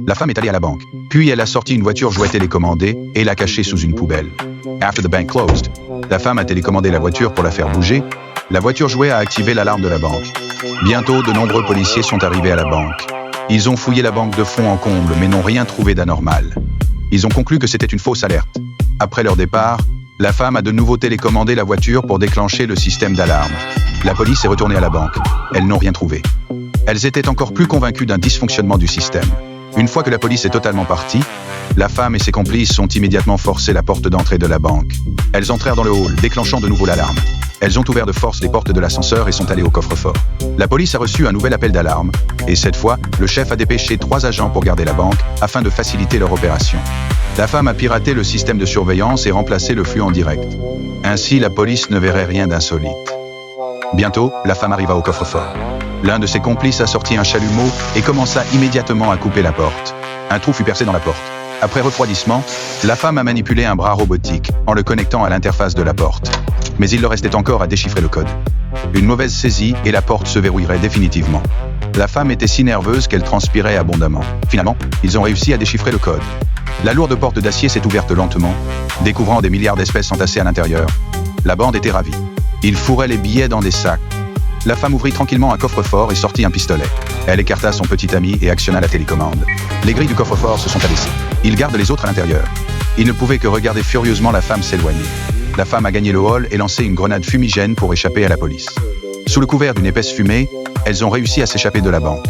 La femme est allée à la banque. Puis elle a sorti une voiture jouet télécommandée et l'a cachée sous une poubelle. After the bank closed, la femme a télécommandé la voiture pour la faire bouger. La voiture jouet a activé l'alarme de la banque. Bientôt, de nombreux policiers sont arrivés à la banque. Ils ont fouillé la banque de fond en comble, mais n'ont rien trouvé d'anormal. Ils ont conclu que c'était une fausse alerte. Après leur départ, la femme a de nouveau télécommandé la voiture pour déclencher le système d'alarme. La police est retournée à la banque. Elles n'ont rien trouvé. Elles étaient encore plus convaincues d'un dysfonctionnement du système. Une fois que la police est totalement partie, la femme et ses complices ont immédiatement forcé la porte d'entrée de la banque. Elles entrèrent dans le hall, déclenchant de nouveau l'alarme. Elles ont ouvert de force les portes de l'ascenseur et sont allées au coffre-fort. La police a reçu un nouvel appel d'alarme, et cette fois, le chef a dépêché 3 agents pour garder la banque, afin de faciliter leur opération. La femme a piraté le système de surveillance et remplacé le flux en direct. Ainsi, la police ne verrait rien d'insolite. Bientôt, la femme arriva au coffre-fort. L'un de ses complices a sorti un chalumeau et commença immédiatement à couper la porte. Un trou fut percé dans la porte. Après refroidissement, la femme a manipulé un bras robotique en le connectant à l'interface de la porte. Mais il leur restait encore à déchiffrer le code. Une mauvaise saisie et la porte se verrouillerait définitivement. La femme était si nerveuse qu'elle transpirait abondamment. Finalement, ils ont réussi à déchiffrer le code. La lourde porte d'acier s'est ouverte lentement, découvrant des milliards d'espèces entassées à l'intérieur. La bande était ravie. Ils fourraient les billets dans des sacs. La femme ouvrit tranquillement un coffre-fort et sortit un pistolet. Elle écarta son petit ami et actionna la télécommande. Les grilles du coffre-fort se sont abaissées. Il garde les autres à l'intérieur. Il ne pouvait que regarder furieusement la femme s'éloigner. La femme a gagné le hall et lancé une grenade fumigène pour échapper à la police. Sous le couvert d'une épaisse fumée, elles ont réussi à s'échapper de la banque.